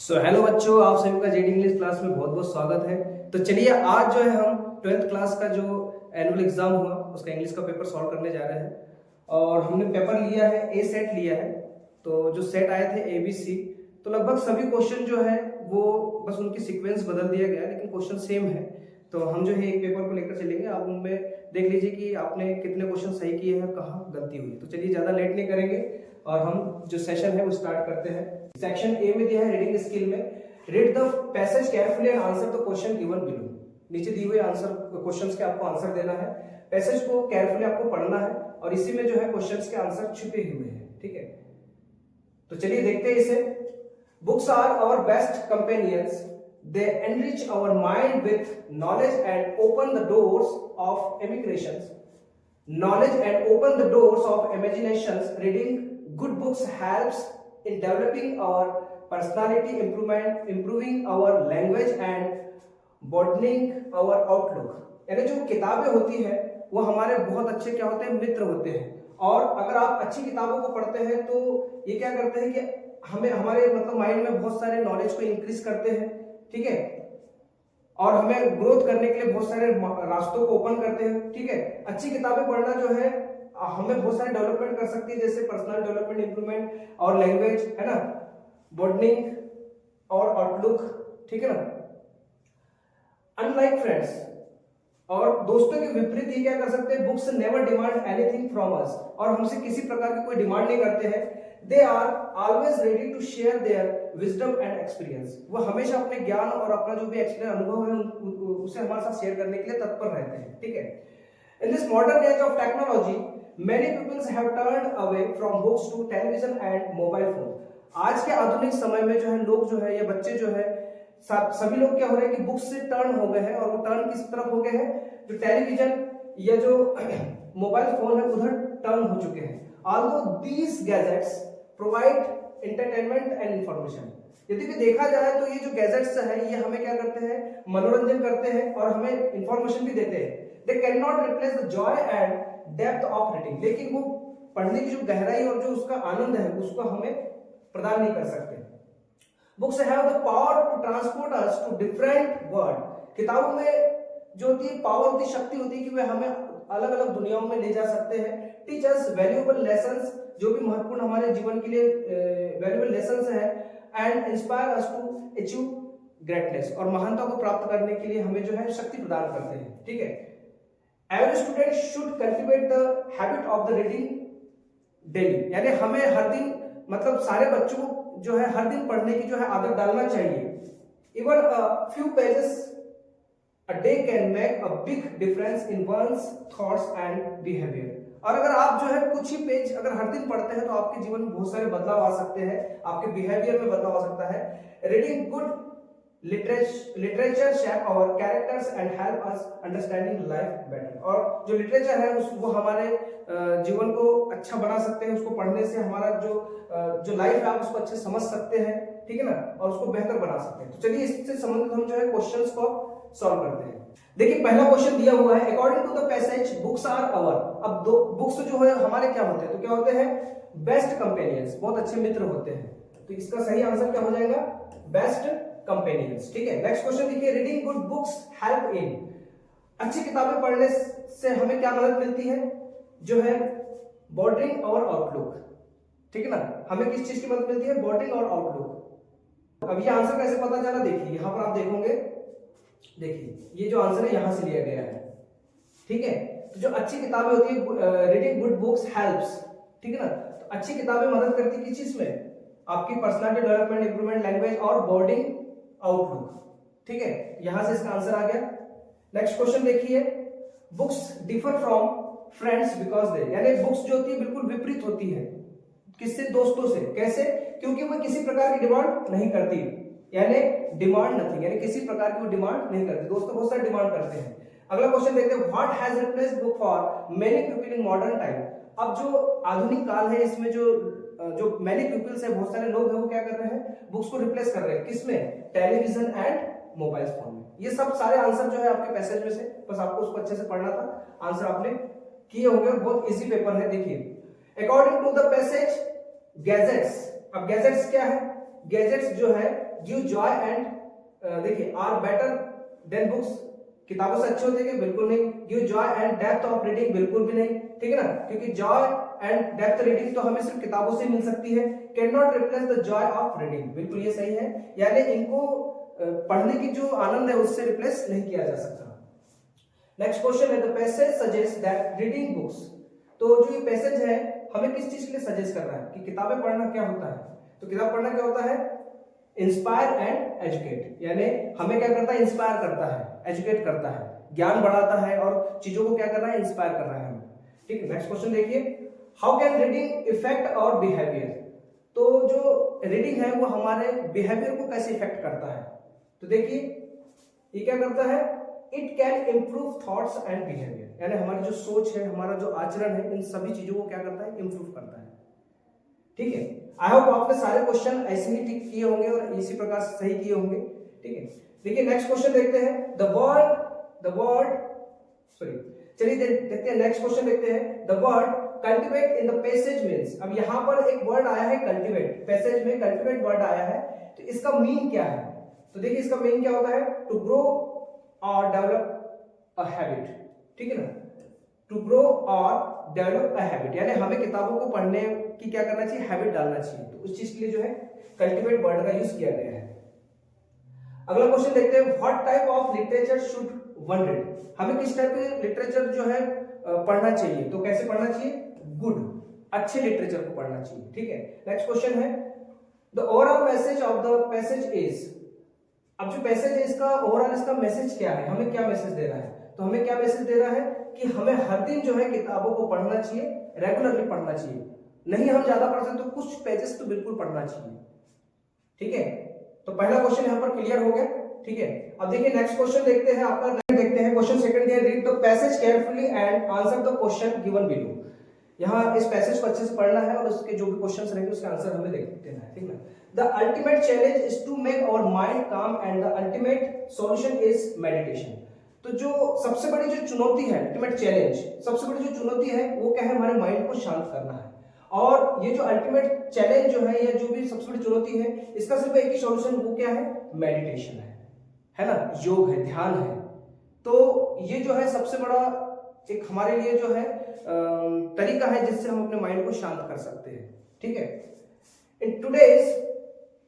Hello बच्चों, आप सभी का जेडी इंग्लिश क्लास में बहुत बहुत स्वागत है। तो चलिए आज जो है हम 12th क्लास का जो एनुअल एग्जाम हुआ उसका इंग्लिश का पेपर सॉल्व करने जा रहे हैं। और हमने पेपर लिया है, ए सेट लिया है। तो जो सेट आए थे ए बी सी, तो लगभग सभी क्वेश्चन जो है वो बस उनकी सीक्वेंस बदल दिया गया है, लेकिन क्वेश्चन सेम है। तो हम जो है एक पेपर को लेकर चलेंगे, आप उनमें देख लीजिए कि आपने कितने क्वेश्चन सही किए हैं और कहाँ गलती हुई। तो चलिए ज़्यादा लेट नहीं करेंगे और हम जो सेशन है वो स्टार्ट करते हैं। सेक्शन ए में दिया है रीडिंग स्किल में, read the passage carefully and answer the question given below. नीचे दी हुई आंसर क्वेश्चंस के आपको आंसर देना है, पैसेज को केयरफुली आपको पढ़ना है और इसी में जो है क्वेश्चंस के आंसर छुपे हुए हैं। ठीक है, तो चलिए देखते हैं इसे। Books are our best companions, they enrich our mind with knowledge and open the doors of imaginations. Knowledge and open the doors of imaginations. Reading good books helps in developing our personality, improving our language and broadening our outlook. यानी जो किताबें होती है वो हमारे बहुत अच्छे क्या होते हैं, मित्र होते हैं। और अगर आप अच्छी किताबों को पढ़ते हैं तो ये क्या करते हैं कि हमें हमारे मतलब माइंड में बहुत सारे नॉलेज को इंक्रीज करते हैं। ठीक है, और हमें ग्रोथ करने के लिए बहुत सारे रास्तों को ओपन करते हैं। ठीक है, अच्छी किताबें पढ़ना जो है हमें बहुत सारे डेवलपमेंट कर सकती है, जैसे पर्सनल डेवलपमेंट, इंप्रूवमेंट और लैंग्वेज, है ना, बॉर्डनिंग और आउटलुक। ठीक है ना। अनलाइक फ्रेंड्स, और दोस्तों के विपरीत ये क्या कर सकते हैं, books never demand anything from us, और हमसे किसी प्रकार की कोई डिमांड नहीं करते हैं। They are always ready to share their wisdom and experience, वो हमेशा अपने ज्ञान और अपना जो भी एक्सपीरियंस अनुभव है उसे हमारे साथ शेयर करने के लिए तत्पर रहते हैं। ठीक है, in this modern age of technology many peoples have turned away from books to television and mobile phone. आज के आधुनिक समय में जो है लोग जो है या बच्चे जो है सभी लोग क्या हो रहे हैं कि बुक्स से टर्न हो गए हैं, और वो टर्न किस तरफ हो गए हैं, जो टेलीविजन या जो मोबाइल फोन है उधर टर्न हो चुके हैं। Although these gadgets provide entertainment and information, यदि भी देखा जाए तो ये जो गैजेट्स है ये हमें क्या करते हैं, मनोरंजन करते हैं और हमें इंफॉर्मेशन भी देते हैं। They can not replace the Joy and depth of reading, लेकिन वो पढ़ने की जो गहराई और जो उसका आनंद है उसको हमें प्रदान नहीं कर सकते। Books have the power to transport us to different world, किताबों में जो होती है पावर होती, शक्ति होती है कि वे हमें अलग अलग दुनियाओं में ले जा सकते हैं। टीच अस वैल्यूएबल लेसन्स, जो भी महत्वपूर्ण हमारे जीवन के लिए वैल्यूएबल लेसन्स है। And inspire us to achieve greatness, और महानता को प्राप्त करने के लिए हमें जो है शक्ति प्रदान करते हैं। ठीक है, every student should cultivate the habit of the reading daily, यानी हमें हर दिन मतलब सारे बच्चों को जो है हर दिन पढ़ने की जो है आदत डालना चाहिए। Even a few pages a day can make a big difference in one's thoughts and behaviour, और अगर आप जो है कुछ ही पेज अगर हर दिन पढ़ते हैं तो आपके जीवन में बहुत सारे बदलाव आ सकते हैं, आपके बिहेवियर में बदलाव आ सकता है। Reading good literature shape our characters and help us understanding life better, और जो लिटरेचर है वो हमारे जीवन को अच्छा बना सकते हैं। उसको पढ़ने से हमारा जो लाइफ है आप उसको अच्छे समझ सकते हैं। ठीक है ना, और उसको बेहतर बना सकते हैं। तो चलिए इससे संबंधित हम जो है क्वेश्चंस को सॉल्व करते हैं। देखिए पहला क्वेश्चन दिया हुआ है, according to the passage books are our. अब दो बुक्स जो है हमारे क्या होते हैं, तो क्या होते हैं, बेस्ट कंपेनियंस, बहुत अच्छे मित्र होते हैं। तो इसका सही आंसर क्या हो जाएगा, बेस्ट कंपेनियंस। ठीक है, नेक्स्ट क्वेश्चन देखिए, reading good books help in, अच्छी किताबें पढ़ने से हमें क्या मदद मिलती है, जो है बॉर्डरिंग और आउटलुक। ठीक है ना, हमें किस चीज की मदद मिलती है, बॉर्डरिंग और आउटलुक। अब ये आंसर कैसे पता चला, देखिए यहां पर आप देखोगे, देखिए ये जो आंसर है यहां से लिया गया है। ठीक है, तो जो अच्छी किताबें होती है, रीडिंग गुड बुक्स हेल्प्स, ठीक है ना, तो अच्छी किताबें मदद करती है किस चीज में, आपकी पर्सनालिटी डेवलपमेंट, इंप्रूवमेंट, लैंग्वेज और बॉर्डिंग आउटलुक। ठीक है, यहां से इसका आंसर आ गया। नेक्स्ट क्वेश्चन देखिए, books differ from friends because they, यानी बुक्स जो होती है बिल्कुल विपरीत होती है, किससे, दोस्तों से। कैसे, क्योंकि वो किसी प्रकार की डिमांड नहीं करती, यानी डिमांड नथिंग, यानी किसी प्रकार की वो डिमांड नहीं करती। दोस्तों बहुत सारे डिमांड करते हैं। अगला क्वेश्चन देखते हैं, what has replaced book for many people in modern time. अब जो आधुनिक काल है इसमें जो मेनी पीपल्स है, बहुत सारे लोग हैं, वो क्या कर रहे हैं, बुक्स को रिप्लेस कर रहे हैं, किसमें, टेलीविजन एंड मोबाइल फोन में। ये सब सारे आंसर जो है आपके पैसेज में से, बस आपको उसको अच्छे से पढ़ना था, आंसर आपने किए होंगे, बहुत इजी पेपर है। देखिए, according to the passage gadgets, अब गैजेट्स क्या है, गैजेट्स जो है गिव जॉय एंड देखिए आर बेटर देन बुक्स, किताबों से अच्छे होते हैं बिल्कुल नहीं। Give joy and depth of reading बिल्कुल भी नहीं, ठीक है ना, क्योंकि जॉय एंड डेप्थ रीडिंग तो हमें सिर्फ किताबों से मिल सकती है। Can not replace the Joy of reading, बिल्कुल ये सही है, यानी इनको पढ़ने की जो आनंद है उससे रिप्लेस नहीं किया जा सकता। नेक्स्ट क्वेश्चन है the passage suggest that reading books, तो जो ये पैसेज है हमें किस चीज के लिए सजेस्ट कर रहा है कि किताबें पढ़ना क्या होता है, तो किताब पढ़ना क्या होता है, इंस्पायर एंड एजुकेट, यानी हमें क्या करता है, इंस्पायर करता है, एजुकेट करता है, ज्ञान बढ़ाता है और चीजों को क्या कर रहा है, इंस्पायर कर रहा है हमें, ठीक है। नेक्स्ट क्वेश्चन देखिए, how can reading effect our behaviour, तो जो रीडिंग है वो हमारे बिहेवियर को कैसे इफेक्ट करता है, तो देखिए ये क्या करता है, it can improve thoughts and behaviour, यानी हमारी जो सोच है, हमारा जो आचरण है, इन सभी चीजों को क्या करता है, इंप्रूव करता है, ठीक है। आई होप आपने सारे क्वेश्चन ऐसे ही टिक किए होंगे और इसी प्रकार से सही किए होंगे, ठीक है। देखिए नेक्स्ट क्वेश्चन देखते हैं, द वर्ड सॉरी, चलिए देखते हैं नेक्स्ट क्वेश्चन देखते हैं, the word cultivate in the passage means, अब यहां पर एक वर्ड आया है कल्टिवेट, पैसेज में कल्टिवेट वर्ड आया है, तो इसका मीन क्या है, तो देखिए इसका मीन क्या होता है, टू ग्रो और डेवलप अ हैबिट, ठीक है ना, टू ग्रो और डेवलप अ हैबिट, यानी हमें किताबों को पढ़ने की क्या करना चाहिए, हैबिट डालना चाहिए, तो उस चीज के लिए जो है कल्टिवेट वर्ड का यूज किया गया है। अगला क्वेश्चन देखते हैं, what type of literature should one read, हमें किस टाइप के लिटरेचर जो है पढ़ना चाहिए, तो कैसे पढ़ना चाहिए, गुड, अच्छे लिटरेचर को पढ़ना चाहिए, ठीक है। नेक्स्ट क्वेश्चन है, the overall message of the passage is, अब जो पैसेज है इसका ओवरऑल इसका मैसेज क्या है, हमें क्या मैसेज दे रहा है, तो हमें क्या मैसेज दे रहा है कि हमें हर दिन जो है किताबों को पढ़ना चाहिए, रेगुलरली पढ़ना चाहिए, नहीं हम ज्यादा पढ़ सकते तो कुछ पेजेस तो बिल्कुल पढ़ना चाहिए, ठीक है। तो पहला क्वेश्चन यहां पर क्लियर हो गया, ठीक है। अब देखिए नेक्स्ट क्वेश्चन देखते हैं, आपका देखते हैं क्वेश्चन सेकंड दिया, read the passage carefully and answer the question given below, यहाँ इस पैसेज को अच्छे से पढ़ना है और उसके जो भी क्वेश्चंस रहेंगे उसका आंसर हमें देना है, ठीक है। The ultimate challenge is to make our mind calm and the ultimate solution is meditation, तो जो सबसे बड़ी जो चुनौती है, अल्टीमेट चैलेंज, सबसे बड़ी जो चुनौती है वो क्या है, हमारे माइंड को शांत करना है, और ये जो अल्टीमेट चैलेंज जो है या जो भी सबसे बड़ी चुनौती है, इसका सिर्फ एक ही सॉल्यूशन, वो क्या है, मेडिटेशन है ना, योग है, ध्यान है, तो ये जो है सबसे बड़ा एक हमारे लिए जो है तरीका है जिससे हम अपने माइंड को शांत कर सकते हैं, ठीक है। In today's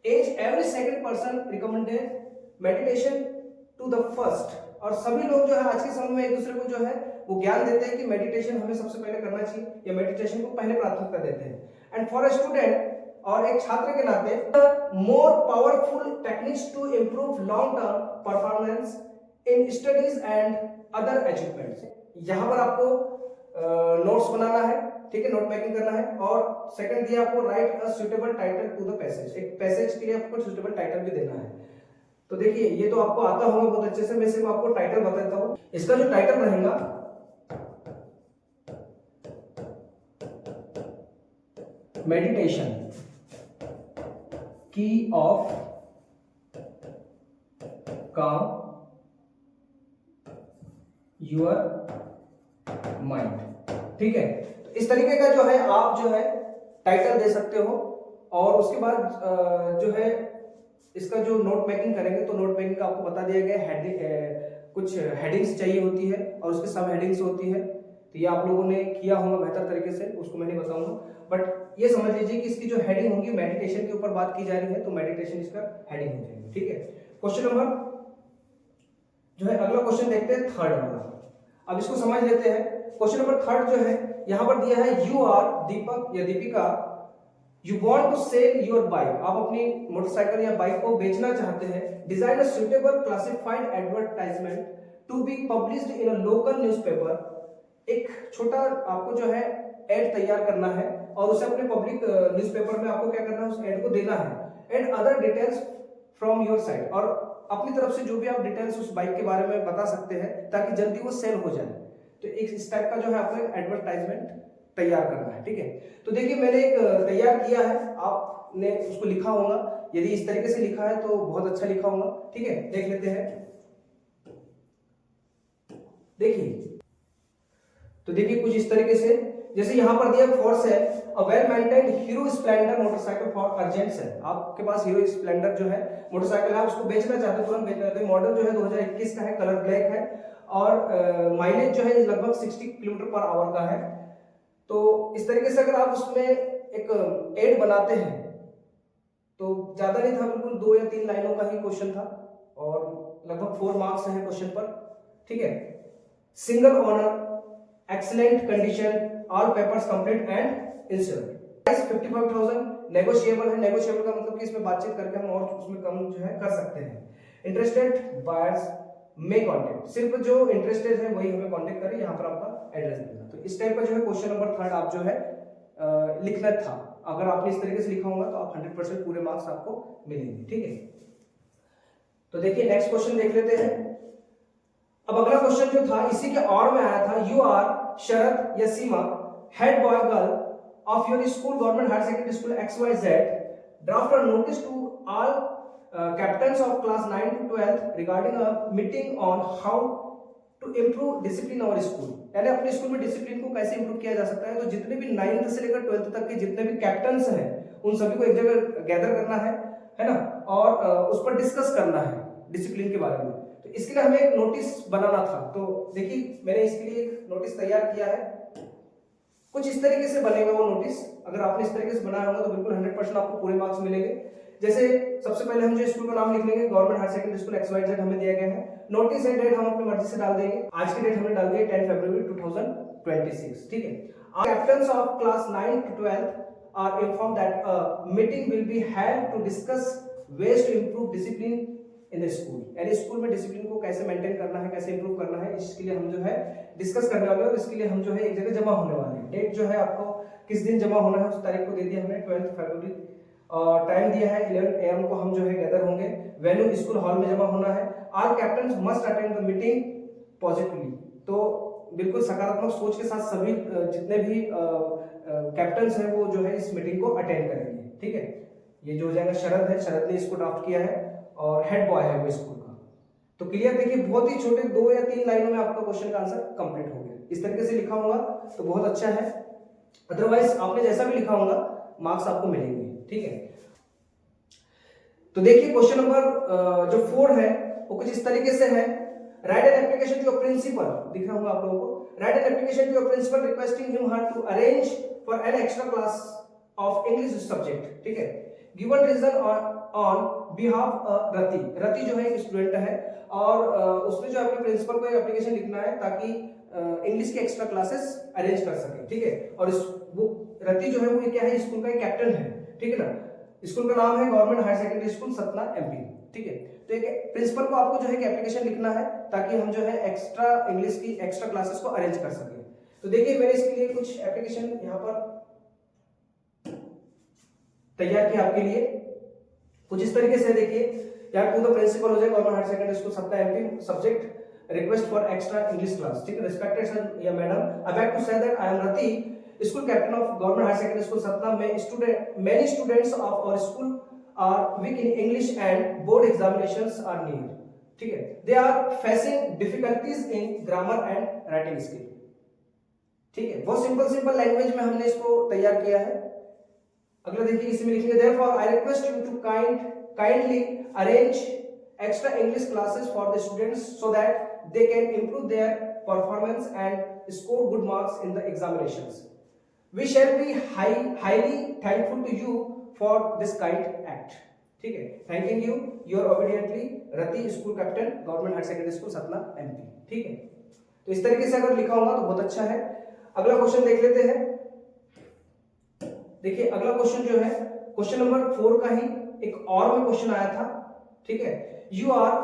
age every second person recommended meditation to the first, और सभी लोग जो है आज के समय में एक दूसरे को जो है वो ज्ञान देते हैं कि मेडिटेशन हमें सबसे पहले करना चाहिए, या मेडिटेशन को पहले प्राथमिकता देते हैं। एंड फॉर अ स्टूडेंट, और एक छात्र के नाते, more powerful techniques to improve long term performance in studies and other achievements, यहां पर आपको नोट्स बनाना है, ठीक है, नोट मेकिंग करना है, और सेकंड दिया आपको write a suitable title to the passage, एक पैसेज के लिए आपको सुटेबल टाइटल भी देना है। तो देखिए ये तो आपको आता होगा बहुत अच्छे से, मैं सिर्फ आपको टाइटल बता देता हूं, इसका जो टाइटल रहेगा, मेडिटेशन की ऑफ काम योर माइंड, ठीक है। तो इस तरीके का जो है आप जो है टाइटल दे सकते हो, और उसके बाद जो है इसका जो नोट मेकिंग करेंगे, तो नोट मेकिंग का आपको बता दिया गया है, कुछ हेडिंग्स चाहिए होती है और उसके सब हेडिंग्स होती है, तो ये आप लोगों ने किया होगा बेहतर तरीके से, उसको मैं नहीं बताऊंगा, बट ये समझ लीजिए कि इसकी जो हेडिंग होगी, मेडिटेशन के ऊपर बात की जा रही है, तो मेडिटेशन इसका हेडिंग हो जाएगी, ठीक है। क्वेश्चन नंबर जो है अगला क्वेश्चन देखते हैं, थर्ड वाला, अब इसको समझ लेते हैं। क्वेश्चन नंबर थर्ड जो है यहां पर दिया है, यू आर दीपक या Deepika, you want to sell your bike, आप अपनी मोटरसाइकिल या बाइक को बेचना चाहते हैं, design a suitable classified advertisement to be published in a local newspaper, एक छोटा आपको जो है एड तैयार करना है और उसे अपने पब्लिक न्यूज़पेपर में आपको क्या करना है, उस एड को देना है, and other details from your side, और अपनी तरफ से जो भी आप डिटेल्स उस बाइक के बारे में बता सकते हैं ताकि जल्दी वो सेल हो जाए, तो एक इस टाइप का जो है आपको एडवर्टाइजमेंट तैयार करना है, ठीक है। तो देखिए मैंने एक तैयार किया है, आपने उसको लिखा होगा, यदि इस तरीके से लिखा है तो बहुत अच्छा लिखा होगा, ठीक है, देख लेते हैं। देखिए तो देखिए कुछ इस तरीके से जैसे यहाँ पर दिया for sale a well maintained Hero splendor motorcycle for urgent sale. आपके पास हीरो स्प्लेंडर जो है मोटरसाइकिल है, उसको बेचना चाहते हो, तुरंत बेचना चाहते हो। मॉडल जो है 2021 का है, कलर ब्लैक है और माइलेज जो है लगभग 60 किलोमीटर पर आवर का है। तो इस तरीके से अगर आप उसमें एक एड बनाते हैं तो ज्यादा नहीं था, बिल्कुल 2 या 3 लाइनों का ही क्वेश्चन था और लगभग 4 मार्क्स हैं क्वेश्चन पर। ठीक है, single owner, excellent condition, all papers complete and insured. Price 55,000, negotiable है। नेगोशिएबल का मतलब कि इसमें बातचीत करके हम और उसमें कम जो है कर सकते हैं। इंटरेस्टेड बायर्स मे कांटेक्ट, सिर्फ जो इंटरेस्टेड है वही हमें कांटेक्ट करें। यहाँ पर आपका एड्रेस देना। तो इस टाइप का जो है क्वेश्चन नंबर 3 आप जो है लिखना था। अगर आपने इस तरीके से लिखा होगा तो आप 100% पूरे मार्क्स आपको मिलेंगे। ठीक है, तो देखिए नेक्स्ट क्वेश्चन देख लेते हैं। अब अगला क्वेश्चन जो था इसी के और में आया था, यू आर शरद या Seema head boy girl of your school government higher secondary school XYZ draft a notice to all captains of class 9 to 12 regarding a meeting on how to improve discipline our school. यानी अपने school में discipline को कैसे improve किया जा सकता है। तो जितने भी 9th से लेकर 12th तक के जितने भी कैप्टन्स हैं उन सभी को एक जगह गैदर करना है ना, और उस पर डिस्कस करना है डिसिप्लिन के बारे में। तो इसके लिए हमें एक नोटिस बनाना था। तो देखिए मैंने इसके लिए एक नोटिस तैयार किया है, कुछ इस तरीके से बनेगा वो नोटिस। अगर आपने इस तरीके से बनाया होगा तो बिल्कुल 100% आपको पूरे मार्क्स मिलेंगे। जैसे सबसे पहले हम जो स्कूल का नाम लिख लेंगे, government higher secondary school XYZ हमें दिया गया है। नोटिस एंड डेट हम अपनी मर्जी से डाल देंगे। आज की डेट हमने डाल दी है 10 फरवरी 2026। ठीक है, captains of class 9 to 12 are informed that a meeting will be held to discuss ways to improve discipline in the school। यानी स्कूल में डिसिप्लिन को कैसे मेंटेन करना है, कैसे इंप्रूव करना है, इसके लिए हम जो है डिस्कस करने वाले हैं और इसके लिए हम जो है एक जगह जमा होने वाले हैं। डेट जो है आपको किस दिन जमा होना है उस तारीख को दे दिया हमने 12 फरवरी, और टाइम दिया है 11 AM को हम जो है गैदर होंगे। वेन्यू स्कूल हॉल में जमा होना है। All captains must attend the meeting positively. तो बिल्कुल सकारात्मक सोच के साथ सभी जितने भी कैप्टन्स हैं वो जो है इस मीटिंग को अटेंड करेंगे। ठीक है, ये जो हो जाएगा शरद है, शरद ने इसको ड्राफ्ट किया है और हेड बॉय है वो स्कूल का। तो क्लियर, देखिए बहुत ही छोटे 2 या 3 लाइनों में आपका क्वेश्चन का आंसर कंप्लीट हो गया। इस तरीके से लिखा होगा तो बहुत अच्छा है, अदरवाइज आपने जैसा भी लिखा होगा मार्क्स आपको मिलेंगे। ठीक है, तो देखिए क्वेश्चन नंबर जो 4 है वो कुछ इस तरीके से है। Write an application to your principal, दिख रहा होगा आप लोगों को। Write an application to your principal requesting him her to arrange for an extra class of English subject. ठीक है, given reason on behalf Rati. Rati जो है एक स्टूडेंट है और उसने जो अपने प्रिंसिपल को एक एप्लीकेशन लिखना है ताकि इंग्लिश के एक्स्ट्रा क्लासेस अरेंज कर सके। ठीक है, और वो रति जो है वो क्या है, स्कूल का एक कैप्टन है। ठीक है ना, स्कूल का नाम है government higher secondary school Satna MP। ठीक है, तो एक प्रिंसिपल को आपको जो है एप्लीकेशन लिखना है ताकि हम जो है एक्स्ट्रा इंग्लिश की एक्स्ट्रा क्लासेस को अरेंज कर सके। तो देखिए मैंने इसके लिए कुछ एप्लीकेशन यहाँ पर तैयार किया आपके लिए, कुछ इस तरीके से। देखिए यहाँ टू द प्रिंसिपल हो जाए government higher secondary school Satna MP, subject request for extra English class. ठीक है, रिस्पेक्टेड सर या madam, I beg to say that I am Rati, school captain of government higher secondary school Satna. Many students of our school are weak in English and board examinations are near. ठीक है, they are facing difficulties in grammar and writing skill. ठीक है, बहुत simple language में हमने इसको तैयार किया है। अगला देखिए, इसमें लिखेंगे therefore I request you to kindly arrange extra English classes for the students so that they can improve their performance and score good marks in the examinations. We shall be highly thankful to you for this kind act. ठीक है, thanking you, your obediently Rati, school captain, government higher secondary school Satna MP। ठीक है, तो इस तरीके से अगर लिखा होगा तो बहुत अच्छा है। अगला क्वेश्चन देख लेते हैं। देखिए अगला क्वेश्चन जो है क्वेश्चन नंबर 4 का ही एक और में क्वेश्चन आया था। ठीक है, you are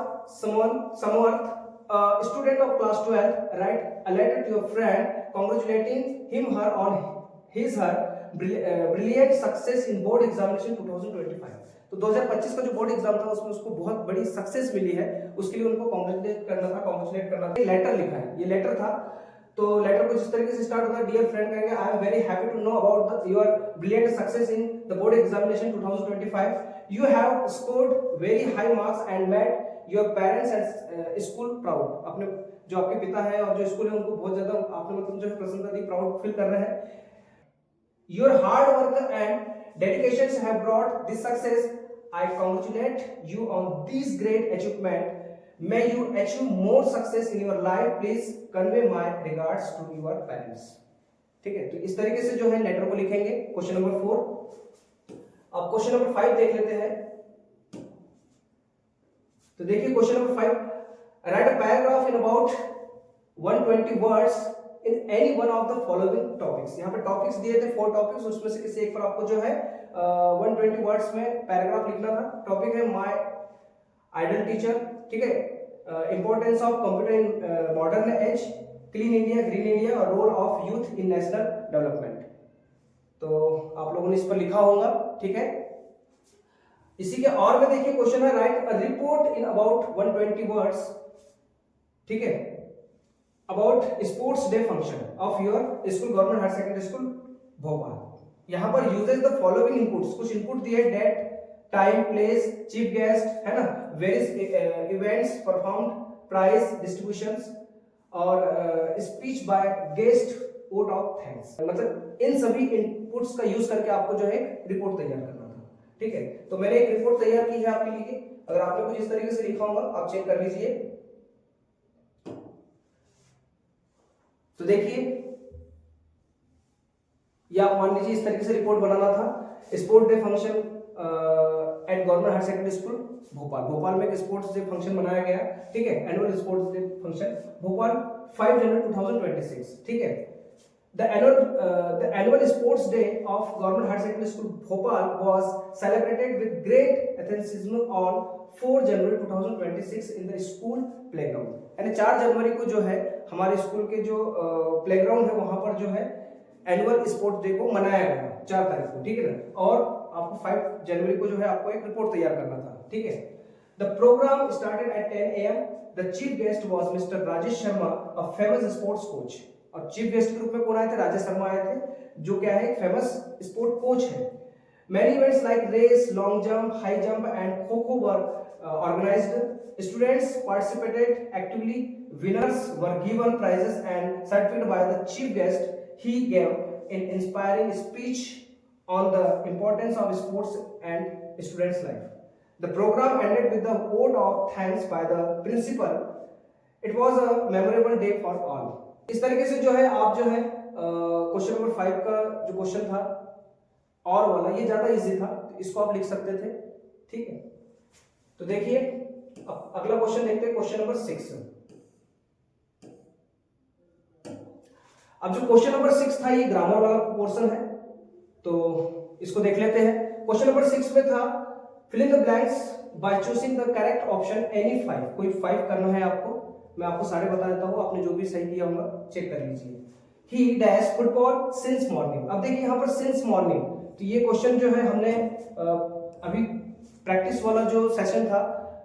Samarth, a student of class 12, write a letter to your friend congratulating him her on her brilliant success in board examination 2025। तो 2025 का जो बोर्ड एग्जाम था उसमें उसको बहुत बड़ी सक्सेस मिली है, उसके लिए उनको कांग्रेचुलेट करना था। लेटर लिखा है, ये लेटर था। तो लेटर कुछ इस तरीके से स्टार्ट होता है, डियर फ्रेंड कहेंगे I am very happy to know about your brilliant success in the board examination 2025। You have scored very high marks and made your parents and school proud, अपने जो आपके पिता है और जो स्कूल है उनको बहुत ज्यादा आपने मतलब जो है प्रसन्नता दी, प्राउड फील कर रहे हैं। Your hard work and dedications have brought this success, I congratulate you on this great achievement, may you achieve more success in your life, please convey my regards to your parents। ठीक है, तो इस तरीके से जो है letter को लिखेंगे। Question number 4। अब क्वेश्चन नंबर 5 देख लेते हैं। तो देखिए question number 5, right a paragraph in about 120 words in any one of the following topics. यहाँ पे टॉपिक्स दिए थे 4 टॉपिक्स, उसमें से किसी एक पर आपको जो है 120 वर्ड्स में पैराग्राफ लिखना था। टॉपिक है माय आइडल टीचर, ठीक है, importance of computer in modern age, clean India, green India और role of youth in national development. तो आप लोगों ने इस पर लिखा होगा, ठीक है। इसी के और में देखिए क्वेश्चन है, write a report in about 120 words, ठीक है, about sports day function of your school, government higher secondary school Bhopal. यहां पर यूजेस द फॉलोइंग इनपुट्स, कुछ इनपुट दिए, date, time, place, chief guest, है ना, various events performed, prize distributions और speech by guest, vote of thanks. मतलब इन सभी इनपुट्स का यूज करके आपको जो है एक रिपोर्ट तैयार करना था, ठीक है। तो मैंने एक रिपोर्ट तैयार की है आपके लिए, अगर आपने कुछ इस तरीके से लिखा होगा आप चेक कर लीजिए। तो देखिए या आप मान लीजिए इस तरीके से रिपोर्ट बनाना था, sport day function at government higher secondary school Bhopal. Bhopal में एक स्पोर्ट्स डे फंक्शन मनाया गया, ठीक है, annual sports day function Bhopal 5 January 2026, ठीक है। The annual sports day of Government Higher Secondary School Bhopal was celebrated with great enthusiasm on 4 January 2026 in the school playground। यानी 4 जनवरी को जो है हमारे स्कूल के जो प्लेग्राउंड है वहां पर जो है एनुअल स्पोर्ट्स डे को मनाया गया 4 तारीख को, ठीक है ना। और आपको 5 जनवरी को जो है आपको एक रिपोर्ट तैयार करना था, ठीक है। The program started at 10 AM. The chief guest was Mr. Rajesh Sharma, a famous sports coach। और चीफ गेस्ट के रूप में कौन आए थे? राजेश शर्मा आए थे, जो क्या है फेमस स्पोर्ट कोच है। Many events like race, long jump, high jump and kho-kho were organized। Students participated actively। Winners were given prizes and certified by the chief guest। He gave an inspiring speech on the importance of sports and students' life। The program ended with the vote of thanks by the principal। It was a memorable day for all। इस तरीके से जो है आप जो है question number 5 का जो क्वेश्चन था और वाला, ये ज्यादा इजी था, तो इसको आप लिख सकते थे, ठीक है। तो देखिए अगला क्वेश्चन देखते हैं, क्वेश्चन नंबर 6। अब जो क्वेश्चन नंबर 6 था ये ग्रामर वाला पोर्शन है, तो इसको देख लेते हैं। क्वेश्चन नंबर 6 में था fill in the blanks by choosing the correct option any 5। कोई 5 करना है आपको, मैं आपको सारे बता देता हूं, आपने जो भी सही किया होगा चेक कर लीजिए। ही डैश फुटबॉल सिंस मॉर्निंग। अब देखिए यहाँ पर सिंस मॉर्निंग, तो ये क्वेश्चन जो है हमने अभी प्रैक्टिस वाला जो सेशन था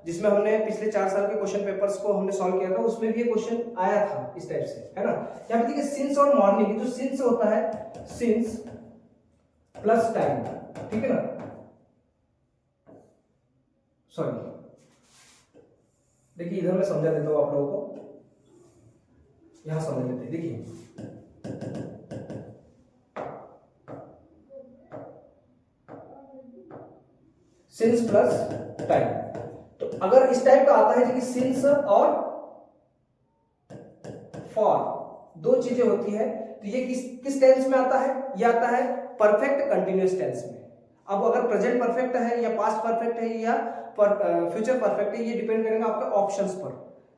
जिसमें हमने पिछले 4 साल के क्वेश्चन पेपर्स को हमने सॉल्व किया था, उसमें भी ये क्वेश्चन आया था इस टाइप से, है ना। यहाँ पे देखिए सिंस और मॉर्निंग, जो सिंस होता है सिंस प्लस टाइम, ठीक है ना, सॉरी देखिए इधर मैं समझा देता हूं आप लोगों को, यहां समझ लेते हैं। देखिए सिंस प्लस टाइम, तो अगर इस टाइप का आता है कि सिंस और फॉर दो चीजें होती है, तो ये किस टेंस में आता है? ये आता है परफेक्ट कंटिन्यूअस टेंस में। अब अगर प्रेजेंट परफेक्ट है या पास्ट परफेक्ट है या फ्यूचर परफेक्ट है, ये डिपेंड करेगा आपके ऑप्शंस पर।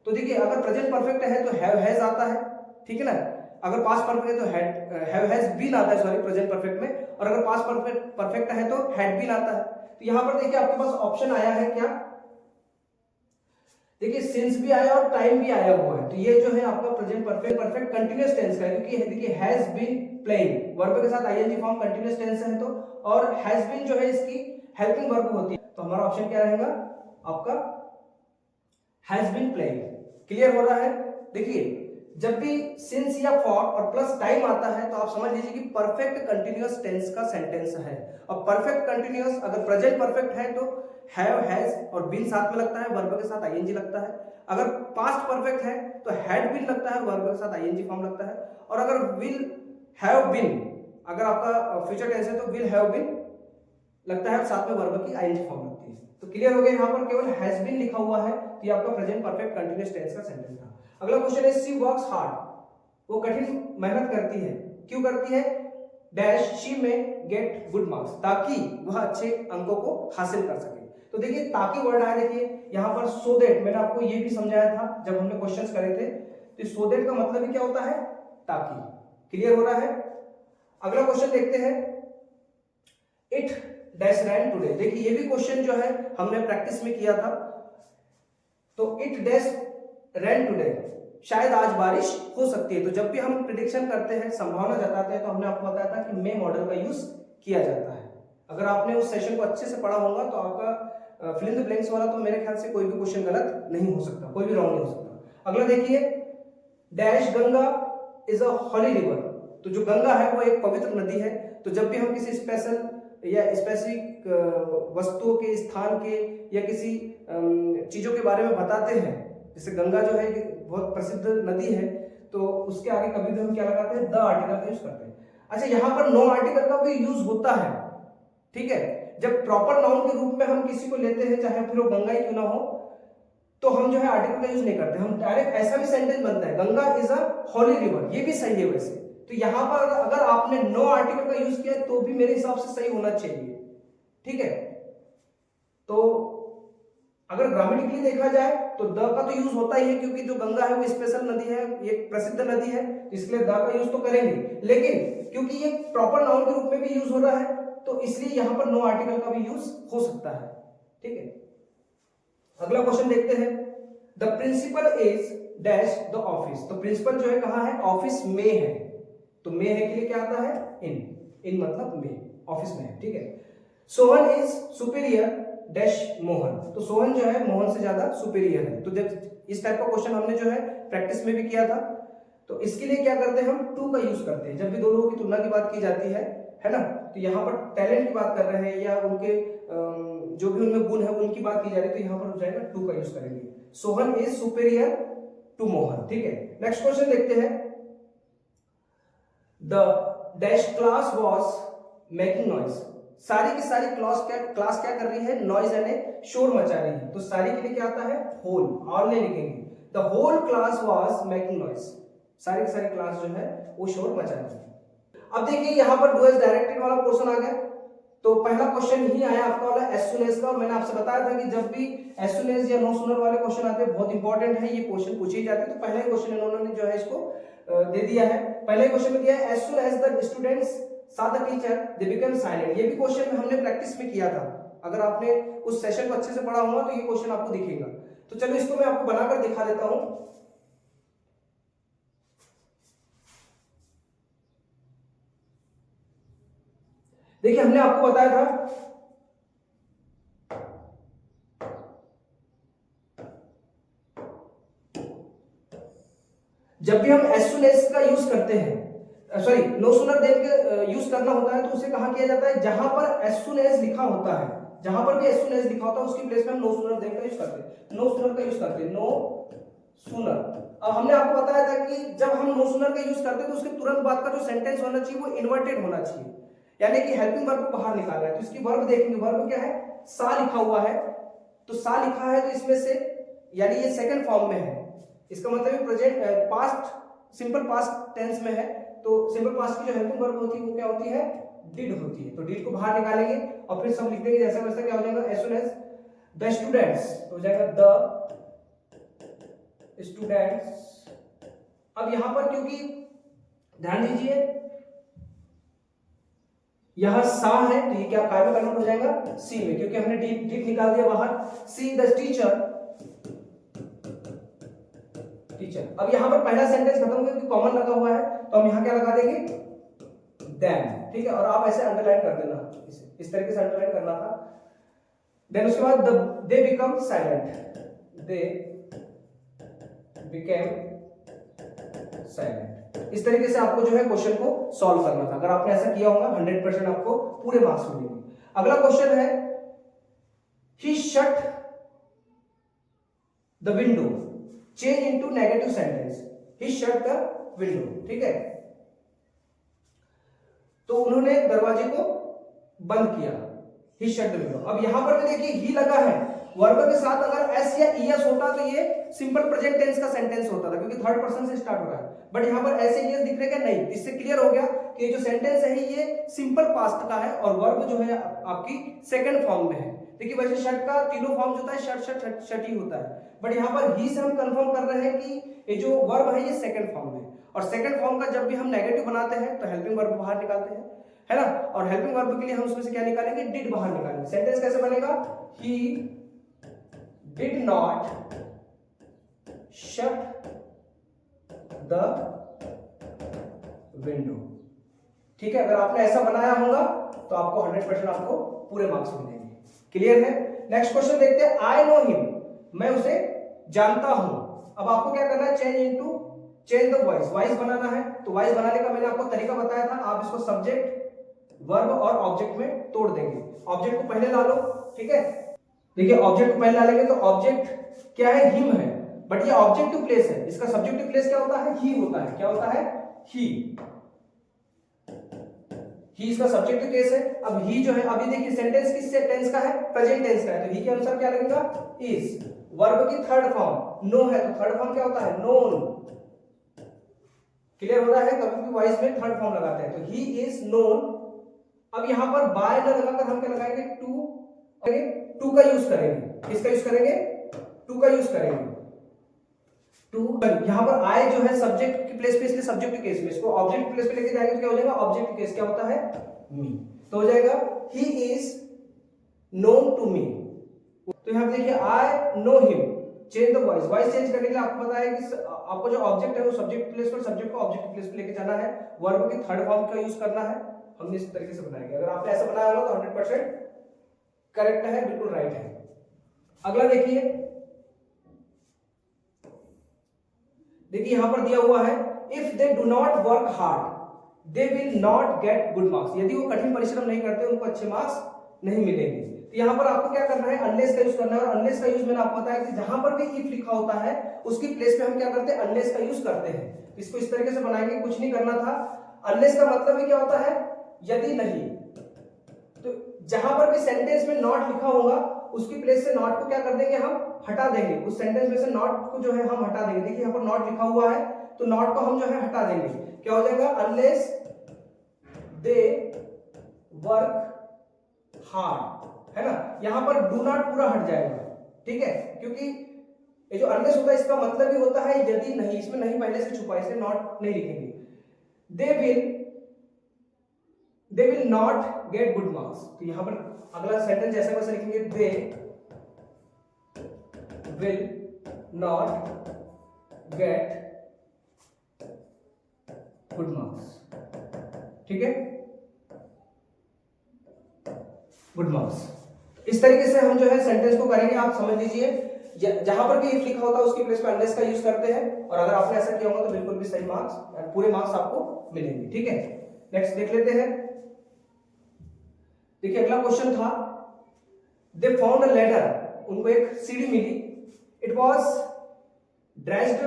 तो देखिए अगर प्रेजेंट परफेक्ट है तो हैव हैज आता है, ठीक है ना। अगर पास्ट परफेक्ट है तो हैव हैज बीन आता है, सॉरी प्रेजेंट परफेक्ट में। और अगर पास्ट परफेक्ट है तो हैड बीन आता है। तो यहां पर देखिए आपके पास ऑप्शन आया है क्या, देखिए सिंस भी आया और टाइम भी आया हुआ है, तो ये जो है आपका प्रेजेंट परफेक्ट कंटिन्यूअस टेंस का है, क्योंकि देखिए हैज बीन प्लेइंग वर्ब के साथ आईएनजी फॉर्म कंटिन्यूअस टेंस है, तो और हैज बीन जो है इसकी हेल्पिंग वर्ब होती है, तो हमारा ऑप्शन क्या रहेगा आपका हैज बीन प्लेइंग। क्लियर हो रहा है? देखिए जब भी सिंस या फॉर और प्लस टाइम आता है तो आप समझ लीजिए कि परफेक्ट कंटिन्यूअस टेंस का सेंटेंस है। और परफेक्ट कंटिन्यूअस अगर प्रेजेंट परफेक्ट है तो हैव, हैज और बीन साथ में लगता है, वर्ब के साथ आईएनजी लगता है। अगर पास्ट परफेक्ट है तो हैड बीन लगता है, वर्ब के साथ आईएनजी फॉर्म लगता है। और अगर विल हैव बीन, अगर आपका फ्यूचर टेंस है तो विल हैव बीन लगता है, साथ में वर्ब की आईएनजी फॉर्म लगती है। तो क्लियर हो गया, यहाँ पर केवल हैज बीन लिखा हुआ है, तो ये आपका प्रेजेंट परफेक्ट कंटीन्यूअस टेंस का सेंटेंस था। अगला क्वेश्चन है शी वर्क्स हार्ड, वो कठिन मेहनत करती है। क्यों करती है? डैश शी में गेट गुड मार्क्स, ताकि वह अच्छे अंकों को हासिल कर सके। तो देखिए ताकि वर्ड आया, देखिए यहाँ पर सो दैट, मैंने आपको ये भी समझाया था जब हमने क्वेश्चंस करे थे। तो सो दैट का मतलब ही क्या होता है? ताकि। क्लियर हो रहा है? अगला क्वेश्चन देखते हैं, इट डैश रैन टुडे। देखिए ये भी क्वेश्चन जो है हमने प्रैक्टिस में किया था। तो इट डैश रैन टुडे, शायद आज बारिश हो सकती है। तो जब भी हम प्रिडिक्शन करते हैं, संभावना जताते हैं, तो हमने आपको बताया था कि मे मॉडल का यूज किया जाता है। अगर आपने उस सेशन को अच्छे से पढ़ा होगा तो आपका फिल इन द ब्लैंक्स वाला तो मेरे ख्याल से कोई भी क्वेश्चन गलत नहीं हो सकता, कोई भी रॉन्ग नहीं हो सकता। अगला देखिए, dash Ganga is a holy river. तो जो गंगा है वो एक पवित्र नदी है। तो जब भी हम किसी स्पेशल या स्पेसिफिक वस्तुओं के, स्थान के या किसी चीजों के बारे में बताते हैं, जैसे गंगा जो है बहुत प्रसिद्ध नदी है, तो उसके आगे कभी भी हम क्या लगाते हैं? द आर्टिकल का यूज करते हैं। अच्छा, यहाँ पर नो आर्टिकल का भी यूज होता है, ठीक है। जब प्रॉपर नाउन के रूप में हम किसी को लेते हैं, चाहे फिर वो गंगा ही क्यों ना हो, तो हम जो है आर्टिकल का यूज नहीं करते, हम डायरेक्ट ऐसा भी सेंटेंस बनता है, Ganga is a holy river. ये भी सही है वैसे। तो यहाँ पर अगर आपने नो आर्टिकल का यूज किया तो भी मेरे हिसाब से सही होना चाहिए, ठीक है। तो अगर ग्रामेटिकली देखा जाए तो द का तो यूज होता ही है, क्योंकि जो गंगा है वो स्पेशल नदी है, एक प्रसिद्ध नदी है, इसलिए द का यूज तो करेंगे। लेकिन क्योंकि ये प्रॉपर नाउन के रूप में भी यूज हो रहा है, तो इसलिए यहां पर नो आर्टिकल का भी यूज हो सकता है, ठीक है। अगला क्वेश्चन देखते हैं, the principal is dash the office. तो प्रिंसिपल जो है कहां है? ऑफिस में है। तो में है के लिए क्या आता है? इन मतलब में, ऑफिस में है, ठीक है। Sohan is superior dash Mohan. तो सोहन जो है मोहन से ज्यादा सुपीरियर है। तो जब इस टाइप का क्वेश्चन हमने जो है प्रैक्टिस में भी किया था, तो इसके लिए क्या करते हैं? हम टू का यूज करते हैं। जब भी दो लोगों की तुलना की बात की जाती है ना, तो यहाँ पर टैलेंट की बात कर रहे हैं या उनके जो भी उनमें गुण है उनकी बात की जा रही है, तो यहाँ पर हो जाएगा टू का यूज करेंगे। Sohan is superior to Mohan, ठीक है। नेक्स्ट क्वेश्चन देखते हैं, the dash class was making noise. सारी की सारी क्लास क्या कर रही है? नॉइज यानी शोर मचा रही है। तो सारी के लिए क्या आता है? होल, ऑल नहीं लिखेंगे। The whole class was making noise, सारी की सारी क्लास जो है वो शोर मचा रही है। अब देखिए यहाँ पर डू एज डायरेक्टेड वाला पोर्शन आ गया। तो पहला क्वेश्चन ही आया आपका वाला एज सून एज का, और मैंने आपसे बताया था कि जब भी एज सून एज या नो सूनर वाले क्वेश्चन आते हैं, बहुत इंपॉर्टेंट है, ये क्वेश्चन पूछे जाते हैं। तो पहला ही क्वेश्चन इन्होंने जो है इसको दे दिया है। पहले क्वेश्चन में दिया है, as soon as the students saw the teacher they became silent। ये भी क्वेश्चन में हमने प्रैक्टिस में किया था। अगर आपने उस सेशन को अच्छे से पढ़ा होगा तो ये क्वेश्चन आपको दिखेगा। तो चलो इसको मैं आपको बनाकर दिखा देता हूं। देखिए हमने आपको बताया था जब भी हम एज सून एज का यूज करते हैं, सॉरी नो सूनर देन के यूज करना होता है, तो उसे कहां किया जाता है? जहां पर एज सून एज लिखा होता है, जहां पर भी एज सून एज लिखा होता है उसकी प्लेस में हम नो सूनर देन का यूज करते हैं, नो सूनर का यूज करते हैं, नो सूनर। अब हमने आपको बताया था कि जब हम नो सूनर का यूज करते हैं तो उसके तुरंत बाद का जो सेंटेंस होना चाहिए वो इन्वर्टेड होना चाहिए, यानी कि हेल्पिंग वर्ब को बाहर निकालना है। तो इसकी वर्ब देखेंगे, वर्ब क्या है? सा लिखा हुआ है, तो सा लिखा है तो इसमें से यानी ये सेकंड फॉर्म में है, इसका मतलब present past simple past tense में है। तो सिंपल पास्ट की जो हेल्पिंग वर्ब होती है वो क्या होती है? डिड होती है। तो डिड को बाहर निकालेंगे और फिर सब लिख देंगे जैसा वैसा, क्या हो जाएगा? As soon as the students, तो हो जाएगा द स्टूडेंट्स। अब यहां पर क्योंकि ध्यान दीजिए यहां सा है तो ये क्या काय में कन्वर्ट हो जाएगा? सी में, क्योंकि हमने डिड निकाल दिया बाहर। See the teacher, teacher. अब यहां पर पहला सेंटेंस खत्म हो गया क्योंकि कॉमन लगा हुआ है, तो हम यहां क्या लगा देंगे? देन, ठीक है। और आप ऐसे अंडरलाइन कर देना, इस तरीके से अंडरलाइन करना था। देन उसके बाद they become silent, they became silent. इस तरीके से आपको जो है क्वेश्चन को सॉल्व करना था। अगर आपने ऐसा किया होगा 100% आपको पूरे मार्क्स मिलेंगे। अगला क्वेश्चन है, he shut the window, change into negative sentence, he shut the window, ठीक है। तो उन्होंने दरवाजे को बंद किया, ही शट द विंडो। अब यहां पर भी देखिए ही लगा है, वर्ब के साथ अगर एस या ईएस होता तो ये सिंपल प्रेजेंट टेंस का सेंटेंस होता था, क्योंकि थर्ड पर्सन से स्टार्ट हो रहा है। बट यहां पर ऐसे ईएस दिख रहे क्या? नहीं। इससे क्लियर हो गया कि ये जो सेंटेंस है ये सिंपल पास्ट का है और वर्ब जो है आपकी सेकंड फॉर्म में है। देखिए वैसे शट का तीनों फॉर्म जो होता है शट शट शट ही होता है, बट यहां पर ही से हम कंफर्म कर रहे हैं कि ये जो वर्ब है ये सेकंड फॉर्म में है। और सेकंड फॉर्म का जब भी हम नेगेटिव बनाते हैं तो हेल्पिंग वर्ब बाहर निकालते हैं, है ना। और हेल्पिंग वर्ब के लिए हम उसमें से क्या निकालेंगे? डिड बाहर निकालेंगे। सेंटेंस कैसे बनेगा? He did not shut the window, ठीक है। अगर आपने ऐसा बनाया होगा तो आपको 100% आपको पूरे मार्क्स मिलेंगे। क्लियर है? नेक्स्ट क्वेश्चन देखते हैं। आई नो हिम, मैं उसे जानता हूं। अब आपको क्या करना है? चेंज द वॉइस, वॉइस बनाना है। तो वॉइस बनाने का मैंने आपको तरीका बताया था। आप इसको सब्जेक्ट वर्ब और ऑब्जेक्ट में तोड़ देंगे। ऑब्जेक्ट को पहले ला लो, ठीक है। देखिए ऑब्जेक्ट को पहले डालेंगे तो ऑब्जेक्ट क्या है? हिम है, बट ये ऑब्जेक्टिव प्लेस है। इसका सब्जेक्टिव प्लेस क्या होता है? ही होता है। क्या होता है? ही इसका सब्जेक्टिव केस है। अब ही जो है, अभी देखिए सेंटेंस किस टेंस का है? प्रेजेंट टेंस का है, तो ही के अनुसार क्या लगेगा? इज। वर्ब की थर्ड फॉर्म नो है, तो थर्ड फॉर्म क्या होता है? नोन। क्लियर हो रहा है? कभी भी वॉइस में थर्ड फॉर्म लगाते हैं, तो ही इज नोन। अब यहां पर बाय न लगाकर हम क्या लगाएंगे? टू का यूज करेंगे। किसका यूज करेंगे? टू का यूज करेंगे। टू, यहां पर आई जो है सब्जेक्ट की प्लेस पे, इसलिए सब्जेक्ट केस में इसको ऑब्जेक्ट प्लेस पे लेके जाएंगे तो क्या हो जाएगा? ऑब्जेक्ट केस क्या होता है? मी। तो हो जाएगा he is known to me. तो यहां पे देखिए I know him, change the voice. Voice change करने के लिए आपको पता है कि आपको जो ऑब्जेक्ट है वो सब्जेक्ट प्लेस पर, सब्जेक्ट को ऑब्जेक्ट प्लेस पे लेके जाना है, वर्ब की थर्ड फॉर्म का यूज करना है। हमने इस तरीके से बनाएंगे। अगर आपने ऐसा बनाया होगा तो 100% करेक्ट है, बिल्कुल राइट है। अगला देखिए यहां पर दिया हुआ है if they do not work hard they will not get good marks. यदि वो कठिन परिश्रम नहीं करते उनको अच्छे मार्क्स नहीं मिलेंगे। तो यहां पर आपको क्या करना है? अनलेस का यूज करना है। और अनलेस का यूज मैंने आपको बताया कि जहां पर भी इफ लिखा होता है उसकी प्लेस पे हम क्या करते हैं? अनलेस का यूज करते हैं। इसको इस तरीके से बनाएंगे, कुछ नहीं करना था। अनलेस का मतलब ही क्या होता है? यदि नहीं। तो जहां पर भी सेंटेंस में नॉट लिखा होगा उसकी प्लेस से नॉट को क्या कर देंगे? हम हटा देंगे। उस सेंटेंस में से नॉट को जो है हम हटा देंगे। देखिए यहाँ पर नॉट लिखा हुआ है तो नॉट को हम जो है हटा देंगे। क्या हो जाएगा? अनलेस दे वर्क हार्ड, है ना। यहां पर डू नॉट पूरा हट जाएगा, ठीक है, क्योंकि ये जो अनलेस होता है इसका मतलब ही होता है यदि नहीं। इसमें नहीं पहले से छुपा, इसलिए नॉट नहीं लिखेंगे। They will not get good marks. तो यहां पर अगला सेंटेंस ऐसा कैसे लिखेंगे? They will not get good marks, ठीक है, गुड मार्क्स। इस तरीके से हम जो है सेंटेंस को करेंगे। आप समझ लीजिए जहां पर भी इफ लिखा होता है उसकी प्लेस पे अनलेस का यूज करते हैं, और अगर आपने ऐसा किया होगा तो बिल्कुल भी सही मार्क्स, पूरे मार्क्स आपको मिलेंगे, ठीक है। नेक्स्ट देख लेते हैं। देखिए अगला क्वेश्चन था दे फाउंड अ लेटर, उनको एक सीडी मिली। It was dressed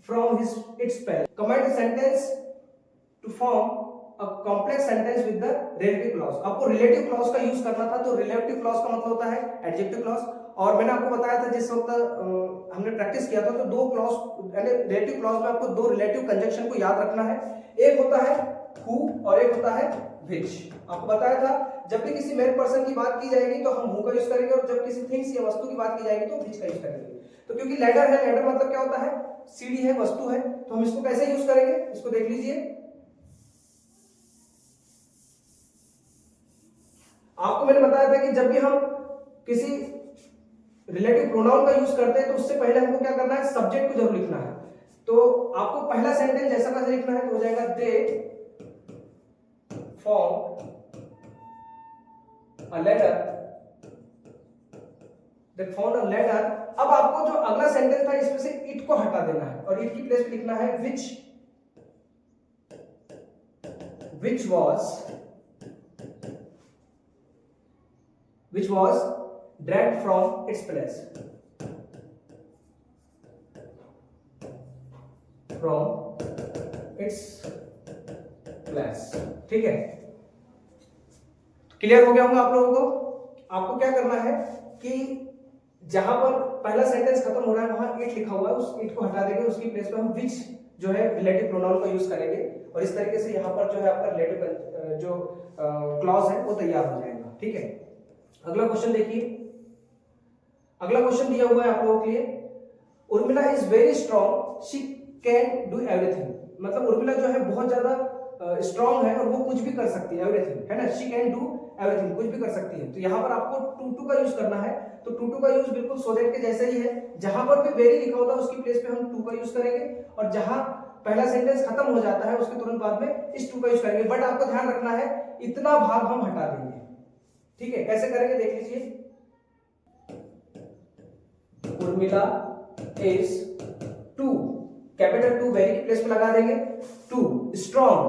from his its pen. Combine the sentence to form a complex sentence with the relative clause. आपको रिलेटिव क्लॉज का यूज करना था। तो रिलेटिव क्लॉज का मतलब होता है एडजेक्टिव क्लॉज। और मैंने आपको बताया था जिस वक्त हमने प्रैक्टिस किया था तो दो क्लॉज यानी रिलेटिव क्लॉज में आपको दो रिलेटिव कंजंक्शन को याद रखना है। एक होता है हु और एक होता है व्हिच। आपको बताया था जब भी किसी मेन पर्सन की बात की जाएगी तो हम हु का यूज करेंगे, और जब किसी थिंग्स या वस्तु की बात की जाएगी तो व्हिच का यूज करेंगे। तो क्योंकि लैडर है, लैडर मतलब क्या होता है? सीढ़ी है, वस्तु है, तो हम इसको कैसे यूज करेंगे? इसको देख लीजिए। आपको मैंने बताया था कि जब भी हम किसी रिलेटिव प्रोनाउन का यूज करते हैं तो उससे पहले हमको क्या करना है? सब्जेक्ट को जरूर लिखना है। तो आपको पहला सेंटेंस जैसा कैसे लिखना है तो हो जाएगा they found a letter, they found a letter. अब आपको जो अगला सेंटेंस था इसमें से इट को हटा देना है और इट की प्लेस पे लिखना है which was dragged from its place, from its place। ठीक है, क्लियर हो गया होगा आप लोगों को। आपको क्या करना है कि जहां पर पहला सेंटेंस खत्म हो रहा है वहां इट लिखा हुआ है, उस इट को हटा देंगे, उसकी प्लेस पे हम विच जो है रिलेटिव प्रोनाउन का यूज करेंगे, और इस तरीके से यहाँ पर जो है आपका रिलेटिव जो क्लॉज है वो तैयार हो जाएगा। ठीक है, अगला क्वेश्चन देखिए। अगला क्वेश्चन दिया हुआ है आप लोगों के लिए, Urmila is very strong, she can do everything. मतलब उर्मिला जो है बहुत ज्यादा स्ट्रॉन्ग है और वो कुछ भी कर सकती है, एवरीथिंग, है ना, शी कैन डू एवरीथिंग, कुछ भी कर सकती है। तो यहाँ पर आपको टू टू का यूज करना है, तो टू टू का यूज बिल्कुल सो दैट के जैसा ही है, जहां पर भी वेरी लिखा होता है उसकी प्लेस पे हम टू का यूज करेंगे, और जहां पहला सेंटेंस खत्म हो जाता है उसके तुरंत बाद में इस टू का यूज करेंगे। बट आपको ध्यान रखना है इतना भाग हम हटा देंगे। ठीक है, कैसे करेंगे देख लीजिए। Urmila is too, capital too very की प्लेस पे लगा देंगे, टू स्ट्रॉन्ग,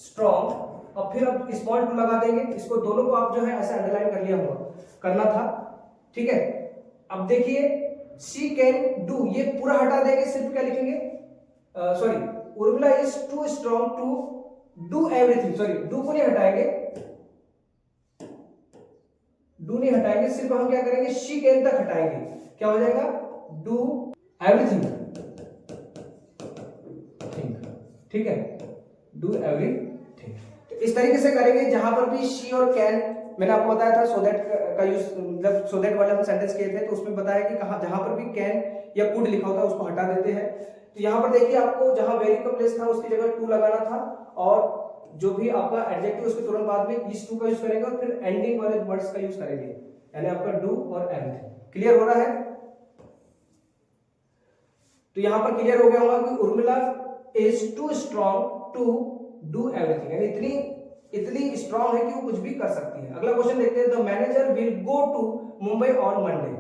स्ट्रॉन्ग, और फिर अब स्मॉल टू लगा देंगे। इसको दोनों को आप जो है ऐसे अंडरलाइन कर लिया होगा, करना था। ठीक है, अब देखिए शी कैन डू, ये पूरा हटा देंगे, सिर्फ क्या लिखेंगे, sorry, Urmila is too strong to do everything, sorry do को नहीं हटाएंगे, डू नहीं हटाएंगे, सिर्फ हम क्या करेंगे शी कैन तक हटाएंगे, क्या हो जाएगा, डू एवरीथिंग। ठीक है, डू एवरीथिंग। तो इस तरीके से करेंगे, जहां पर भी शी और कैन, मैंने आपको बताया था सो दैट का यूज, मतलब सो दैट वाले हम सेंटेंस किए थे, तो उसमें बताया कि कहां जहां पर भी कैन या कुड लिखा होता है उसको हटा देते हैं। तो यहाँ पर देखिए आपको जहां वेरी का प्लेस था उसकी जगह टू लगाना था, और जो भी आपका एडजेक्टिव उसके तुरंत बाद में इस टू का यूज करेंगे, और फिर एंडिंग वाले वर्ड्स का यूज करेंगे, यानी आपका डू और एवरीथिंग। क्लियर हो रहा है? तो यहां पर क्लियर हो गया होगा कि Urmila is too strong to do everything, यानी इतनी स्ट्रॉन्ग है कि वो कुछ भी कर सकती है। अगला क्वेश्चन देखते हैं, the manager will go to Mumbai on Monday.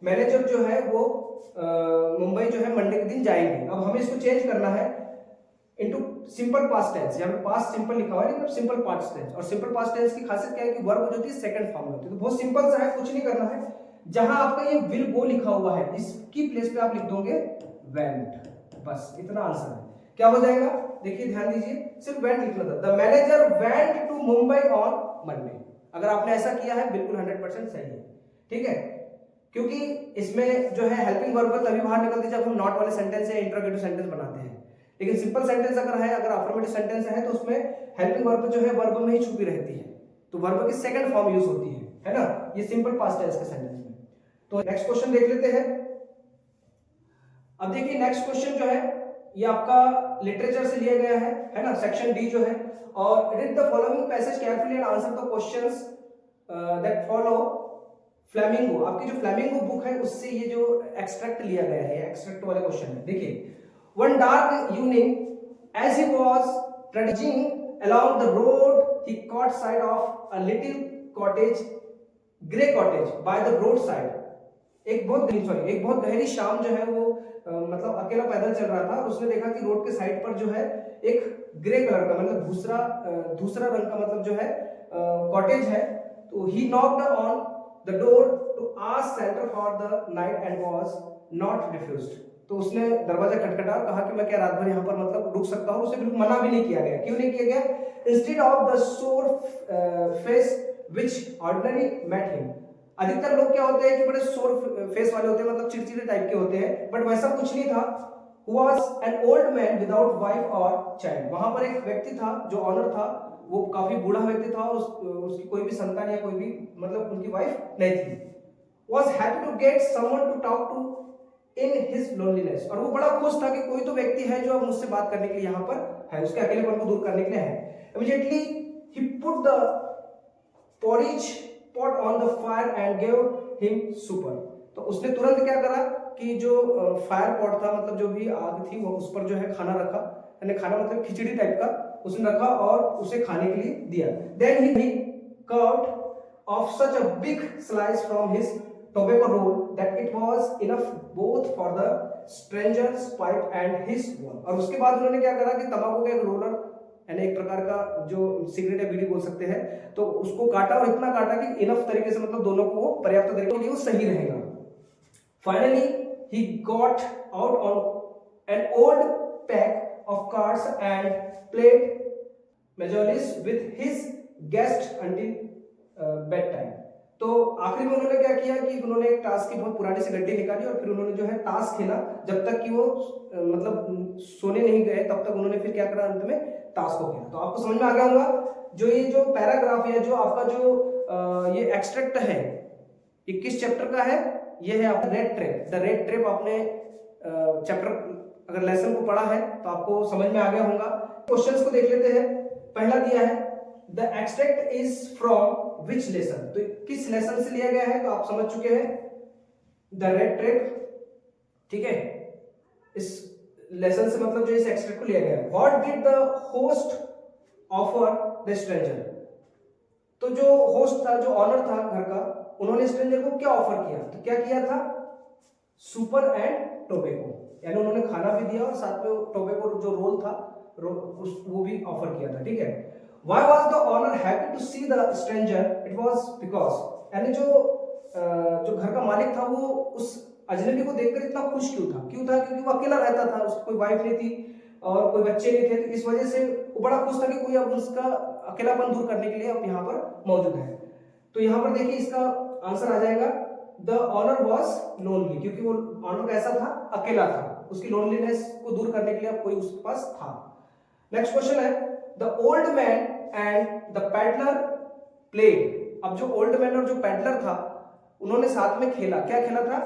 Manager जो है वो मुंबई जो है मंडे के दिन जाएंगे। अब हमें इसको चेंज करना है इनटू सिंपल पास्ट टेंस, यहाँ पे पास्ट सिंपल लिखा हुआ है लेकिन सिंपल पास्ट टेंस, और सिंपल पास्ट टेंस की खासियत क्या है कि वर्ब जो होती है सेकंड फॉर्म में होती है। तो बहुत सिंपल सा है, कुछ नहीं करना है, जहां आपका ये विल गो लिखा हुआ है इसकी प्लेस पे आप लिख दोगे वेंट, बस इतना आंसर है। क्या हो जाएगा देखिए, ध्यान दीजिए, सिर्फ वेंट लिखना था। The manager went to Mumbai on Monday. अगर आपने ऐसा किया है बिल्कुल 100% सही है। ठीक है, क्योंकि इसमें जो है हेल्पिंग वर्ब तभी बाहर निकलती है जब हम नॉट वाले सेंटेंस या इंटरोगेटिव सेंटेंस बनाते हैं, लेकिन सिंपल सेंटेंस अगर है, अगर अफर्मेटिव सेंटेंस है तो उसमें हेल्पिंग वर्ब जो है वर्ब में ही छुपी रहती है, तो वर्ब की सेकंड फॉर्म यूज होती है ना, ये सिंपल पास्ट टेंस के सेंटेंस में। तो नेक्स्ट क्वेश्चन देख लेते हैं। अब देखिए नेक्स्ट क्वेश्चन जो है ये आपका लिटरेचर से लिया गया है ना, सेक्शन डी जो है, और read the following passage carefully and answer the questions that follow. Flamingo, आपकी जो फ्लेमिंगो बुक है उससे ये जो एक्सट्रैक्ट लिया गया है, एक्सट्रैक्ट वाले क्वेश्चन है। देखिए, one dark evening as he was treading along the road he caught sight of a little cottage, grey cottage by the road side. एक बहुत गहरी शाम जो है वो मतलब अकेला पैदल चल रहा था, उसने देखा कि रोड के साइड पर जो है एक ग्रे कलर का, मतलब दूसरा रंग का, मतलब जो है कॉटेज है। तो he knocked on the door to ask shelter for the night and was not refused. तो उसने दरवाजा खटखटा, कहा कि मैं क्या रात भर यहाँ पर मतलब रुक सकता हूँ। उसे बिल्कुल मना भी नहीं किया गया। क्यों नहीं किया गया? Instead of the sour face which ordinary met him. अधिकतर लोग क्या होते हैं कि बड़े सोर फेस वाले होते हैं, मतलब चिड़चिड़े टाइप के होते हैं, बट वैसा कुछ नहीं था। Who was an old man without wife or child। वहां पर एक व्यक्ति था जो ऑनर था, वो काफी बूढ़ा व्यक्ति था, उसकी कोई भी संतान या कोई भी मतलब उनकी वाइफ नहीं थी। Was happy to get someone to talk to in his loneliness। और वो बड़ा खुश था कि कोई तो व्यक्ति है जो अब मुझसे बात करने के लिए यहाँ पर है, उसके अकेलेपन को दूर करने के लिए है। Immediately he put the porridge pot on the fire and gave him supper। तो उसने तुरंत क्या करा कि जो फायर पॉट था, मतलब जो भी आग थी, वो उस पर जो है खाना रखा, यानी खाना मतलब खिचड़ी टाइप का उसने रखा और उसे खाने के लिए दिया। Then he cut off such a big slice from his tobacco roll that it was enough both for the stranger's pipe and his one। और उसके बाद उन्होंने क्या करा कि तंबाकू का एक रोलर यानी एक प्रकार का जो सिगरेट या बीड़ी बोल सकते हैं, तो उसको काटा और इतना काटा कि इनफ तरीके से, मतलब दोनों को पर्याप्त तरीके के लिए वो सही रहेगा। Finally he got out on an old pack of cards and played मेजोलिस with his guest until bed time. तो आखिर में उन्होंने क्या किया कि उन्होंने एक ताश की बहुत पुरानी सी गड्डी निकाली और फिर उन्होंने जो है ताश खेला, जब तक कि वो मतलब सोने नहीं गए तब तक उन्होंने फिर क्या करा, अंत में ताश को खेला। तो आपको समझ में आ गया होगा जो ये जो पैराग्राफ है, जो आपका जो ये एक्सट्रैक्ट है, ये किस चैप्टर का है, ये है आपका red trap. The red trap आपने चैप्टर अगर लेसन को पढ़ा है तो आपको समझ में आ गया होगा। क्वेश्चंस को देख लेते हैं। पहला दिया है the extract is from which lesson, तो किस लेसन से लिया गया है, तो आप समझ चुके हैं द रेड ट्रेप, ठीक है। इस लेसन से मतलब जो इस एक्सट्रैक्ट को लिया गया है। What did the host offer the stranger, तो जो होस्ट था, जो ऑनर था घर का, उन्होंने स्ट्रेंजर को क्या ऑफर किया, तो क्या किया था, सुपर एंड टोबैको, यानी उन्होंने खाना भी दिया और साथ में टोबैको जो रोल था वो भी ऑफर किया था, ठीक है। Why was the owner happy to see the stranger? It was because, यानी जो घर का मालिक था वो उस अजनबी को देखकर इतना खुश क्यों था, क्योंकि वो अकेला रहता था, उसकी कोई वाइफ नहीं थी और कोई बच्चे नहीं थे, तो इस वजह से वो बड़ा खुश था कि कोई अब उसका अकेलापन दूर करने के लिए अब यहाँ पर मौजूद है। तो यहाँ पर देखिए इसका आंसर आ जाएगा द ऑनर वॉज लोनली, क्योंकि वो ऑनर कैसा था, अकेला था, उसकी लोनलीनेस को दूर करने के लिए अब कोई उसके पास था। नेक्स्ट क्वेश्चन है the old man and the peddler played. अब जो ओल्ड मैन और जो पैडलर था उन्होंने साथ में खेला, क्या खेला था,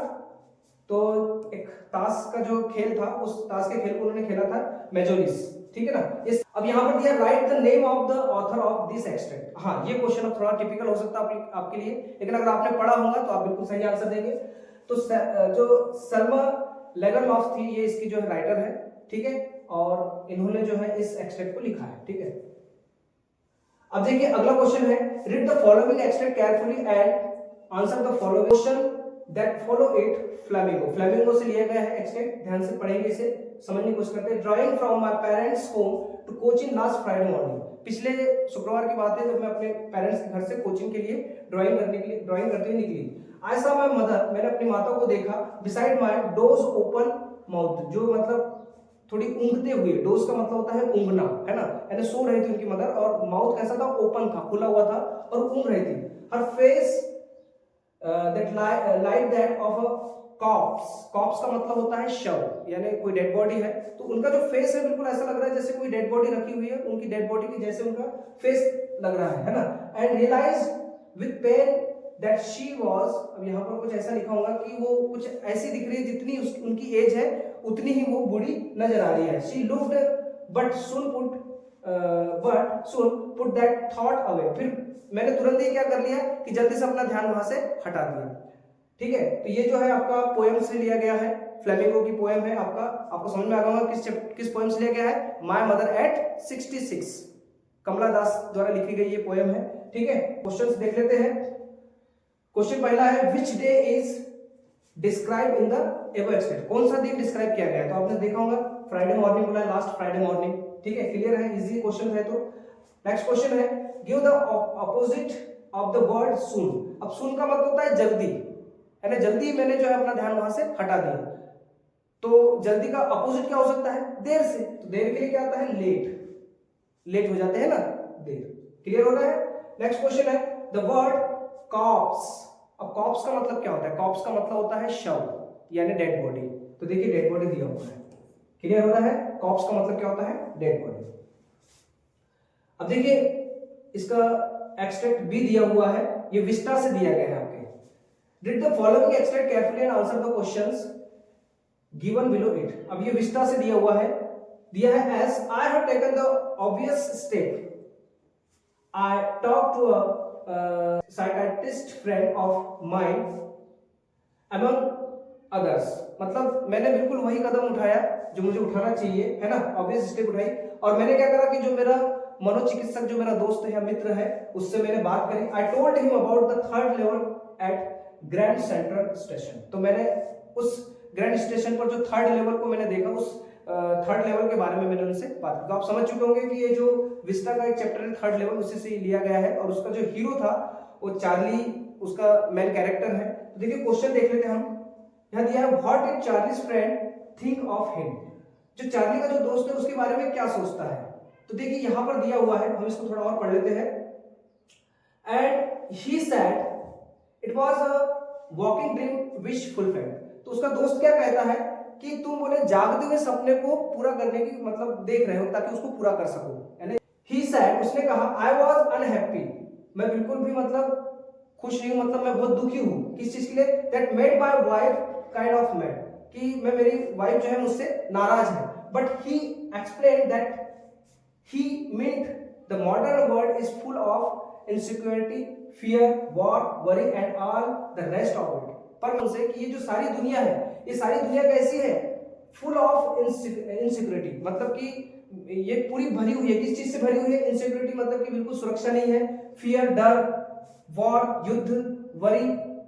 तो एक ताश का जो खेल था, उस ताश के खेल को उन्होंने खेला था मेजोरिस, ठीक है ना। इस अब यहाँ पर दिया right the name of the author of this extract. हाँ, ये क्वेश्चन अब थोड़ा टिपिकल हो सकता है आपके लिए, लेकिन अगर आपने पढ़ा होगा तो आप बिल्कुल सही आंसर देंगे। तो जो सल्मा लेगरलॉफ थी, ये इसकी जो है राइटर है, ठीक है, और इन्होंने जो है इस एक्सट्रैक्ट को लिखा है, ठीक है। अब देखिए अगला क्वेश्चन है read the following extract carefully and answer the following question that follow it. Flamingo, flamingo से लिया गया है एक्सट्रैक्ट, ध्यान से पढ़ेंगे, इसे समझने की कोशिश करते हैं। Driving from my parents home to coaching last Friday morning. पिछले शुक्रवार की बात है जब मैं अपने पेरेंट्स के घर से कोचिंग के लिए ड्राइंग करते हुए निकली। आई सॉ माय मदर, मैंने अपनी माता को देखा, beside my dose open mouth, जो मतलब थोड़ी ऊँघते हुए, डोज का मतलब होता है ऊँघना, है ना, यानी सो रही थी उनकी मदर और माउथ कैसा था, ओपन था, खुला हुआ था और ऊँघ रही थी। Her face that like that of a corpse, corpse का मतलब होता है शव, यानी कोई डेड बॉडी है, तो उनका जो फेस है बिल्कुल ऐसा लग रहा है जैसे कोई डेड बॉडी रखी हुई है, उनकी डेड बॉडी की जैसे उनका फेस लग रहा है ना। And realise with pain that she was, अब यहाँ पर कुछ ऐसा लिखा होगा कि वो कुछ ऐसी दिख रही है जितनी उनकी एज है उतनी ही वो बूढ़ी नजर आ रही है। She looked but soon put that thought away, फिर मैंने तुरंत ही क्या कर लिया कि जल्दी से अपना ध्यान वहां से हटा दिया, ठीक है। तो ये जो है आपका पोएम से लिया गया है, फ्लेमिंगो की पोएम है आपको समझ में आ गया होगा किस पोएम से लिया गया है, माय मदर एट 66, कमला दास द्वारा लिखी गई ये पोएम है, ठीक है। क्वेश्चंस देख लेते हैं। क्वेश्चन पहला है which day is describe in the above extract, कौन सा दिन डिस्क्राइब किया गया है, तो आपने देखा होगा फ्राइडे मॉर्निंग बोला है, लास्ट फ्राइडे मॉर्निंग, ठीक है, क्लियर है, इजी क्वेश्चन है। तो नेक्स्ट क्वेश्चन है give the opposite of the word soon. अब सून का मतलब होता है जल्दी, यानी जल्दी मैंने जो है अपना ध्यान वहां से हटा दिया, तो जल्दी का अपोजिट क्या हो सकता है, देर से, तो देर के लिए क्या आता है, लेट हो जाते हैं ना, देर, क्लियर हो रहा है। नेक्स्ट क्वेश्चन है द वर्ड कॉप्स। अब कॉप्स का मतलब क्या होता है, कॉप्स का मतलब होता है शव यानी डेड बॉडी, तो देखिए डेड बॉडी दिया हुआ है, क्लियर हो रहा है, कॉप्स का मतलब क्या होता है, डेड बॉडी। अब देखिए इसका एक्सट्रैक्ट भी दिया हुआ है, ये विस्टा से दिया गया है आपके। Read the following extract carefully and answer the questions given below it. अब ये विस्टा से दिया हुआ है as I have taken the obvious step. I talked to a psychiatrist friend of mine among others. मतलब मैंने बिल्कुल वही कदम उठाया जो मुझे उठाना चाहिए, है ना, ऑब्वियस स्टेप उठाई, और मैंने क्या करा कि जो मेरा मनोचिकित्सक, जो मेरा दोस्त है या मित्र है, उससे मैंने बात करी। I told him about the third level at grand central station, तो मैंने उस ग्रैंड स्टेशन पर जो थर्ड लेवल को मैंने देखा, उस थर्ड लेवल के बारे में मैंने उनसे बात की। तो आप समझ चुके होंगे कि ये जो विस्टा का एक चैप्टर है थर्ड लेवल, उसी से लिया गया है और उसका जो हीरो था वो चार्ली उसका मेन कैरेक्टर है। तो देखिए क्वेश्चन देख लेते हैं हम। यहाँ दिया है what did Charlie's friend think of him, जो चार्ली का जो दोस्त है उसके बारे में क्या सोचता है। तो देखिए यहां पर दिया हुआ है, हम इसको थोड़ा और पढ़ लेते हैं। And he said it was a walking dream wish fulfilled. तो उसका दोस्त क्या कहता है कि तुम बोले जागते हुए सपने को पूरा करने की मतलब देख रहे हो ताकि उसको पूरा कर सको। यानी ही सेड, उसने कहा आई वाज अनहैप्पी, मैं बिल्कुल भी मतलब खुश नहीं हूं, मतलब मैं बहुत दुखी हूं। किस चीज के लिए? That made my wife kind of mad, कि मैं मेरी वाइफ जो है मुझसे नाराज है। But he explain that he meant the modern world is full of insecurity, fear, war, worry and all the rest of it। पर उनसे कि ये जो सारी दुनिया है, ये सारी दुनिया कैसी है? फुल ऑफ इनसिक्योरिटी, मतलब कि ये पूरी भरी हुई है। किस चीज से भरी हुई है? इनसिक्योरिटी, मतलब कि बिल्कुल सुरक्षा नहीं है। फियर, डर, वॉर, युद्ध, वरी,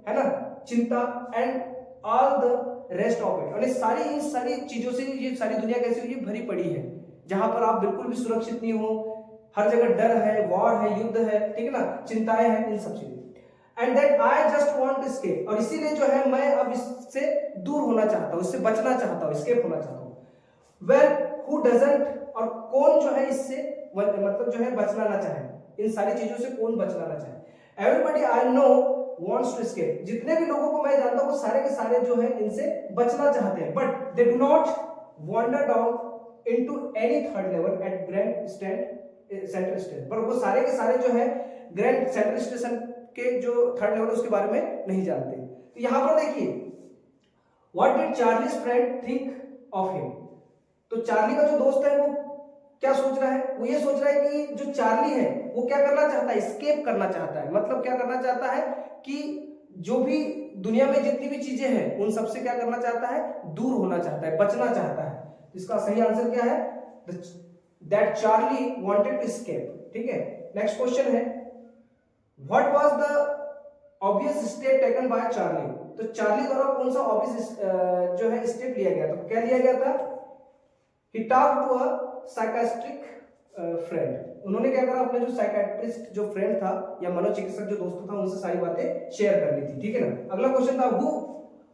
है ना, चिंता and all the rest of it. और इन सारी चीजों से ये सारी दुनिया कैसी हुई है? भरी पड़ी है, जहां पर आप बिल्कुल भी सुरक्षित नहीं हो, हर जगह डर है, वॉर है, युद्ध है, ठीक है ना, चिंताएं हैं, इन सब चीजें। And that I just want to escape, और इसीलिए जो है मैं अब इससे दूर होना चाहता हूं, इससे बचना चाहता हूं, एस्केप होना चाहता हूं। वेल हु डजंट, और कौन जो है इससे मतलब जो है बचना ना चाहे, इन सारी चीजों से कौन बचना ना चाहे। Everybody I know wants to escape, जितने भी लोगों को मैं जानता हूं वो सारे के सारे जो है इनसे बचना चाहते हैं। But they do not wander down into any third level at Grand Central Station, पर वो सारे के सारे जो है ग्रैंड सेंट्रल स्टेशन के जो थर्ड लेवल उसके बारे में नहीं जानते। तो यहां पर देखिए what did Charlie's friend think of him, तो चार्ली का जो दोस्त है वो क्या सोच रहा है? वो ये सोच रहा है कि जो चार्ली है वो क्या करना चाहता है? एस्केप करना चाहता है। मतलब क्या करना चाहता है कि जो भी दुनिया में जितनी भी चीजें हैं उन सबसे क्या करना चाहता है? दूर होना चाहता है, बचना चाहता है। इसका सही आंसर क्या है? That Charlie wanted to escape. ठीक है, नेक्स्ट क्वेश्चन है what was the obvious step taken by Charlie, तो चार्ली द्वारा कौन सा ऑब्वियस जो है स्टेप लिया गया? तो क्या लिया गया था? He talk to a psychiatric friend, उन्होंने क्या करा? अपने जो साइकियाट्रिस्ट जो फ्रेंड था या मनोचिकित्सक जो दोस्त था उनसे सारी बातें शेयर करनी थी। ठीक है ना। अगला क्वेश्चन था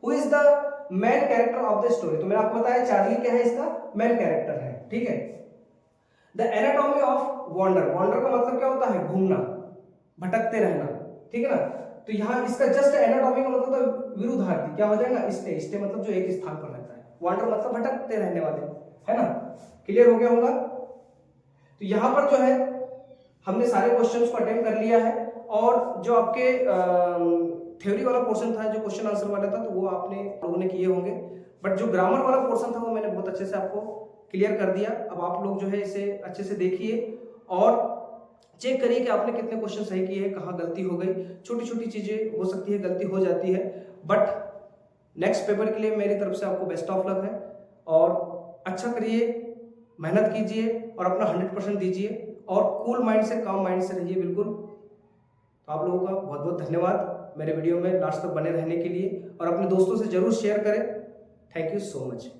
who is the main character of the story, तो मैंने आपको बताया चार्ली क्या है? इसका मेन कैरेक्टर है। ठीक है। The anatomy of wonder, wonder का मतलब क्या होता है? घूमना, भटकते रहना। ठीक है ना। तो यहाँ इसका जस्ट एनाटॉमी का मतलब तो विरुद्धार्थी क्या हो जाएगा? स्टे, स्टे मतलब जो एक स्थान पर रहता है, वॉन्डर मतलब भटकते रहने वाले, है ना। क्लियर हो गया होगा। तो यहां पर जो है हमने सारे क्वेश्चंस को अटेम्प्ट कर लिया है, और जो आपके थ्योरी वाला पोर्शन था, जो क्वेश्चन आंसर वाला था, तो वो आपने लोगों ने किए होंगे। बट जो ग्रामर वाला पोर्शन था वो मैंने बहुत अच्छे से आपको क्लियर कर दिया। अब आप लोग जो है इसे अच्छे से देखिए और चेक करिए कि आपने कितने क्वेश्चन सही किए हैं, कहाँ गलती हो गई। छोटी छोटी चीजें हो सकती है, गलती हो जाती है, बट नेक्स्ट पेपर के लिए मेरी तरफ से आपको बेस्ट ऑफ लक है। और अच्छा करिए, मेहनत कीजिए और अपना 100% दीजिए, और कूल माइंड से, काम माइंड से रहिए बिल्कुल। तो आप लोगों का बहुत बहुत धन्यवाद मेरे वीडियो में लास्ट तक बने रहने के लिए, और अपने दोस्तों से जरूर शेयर करें। Thank you so much.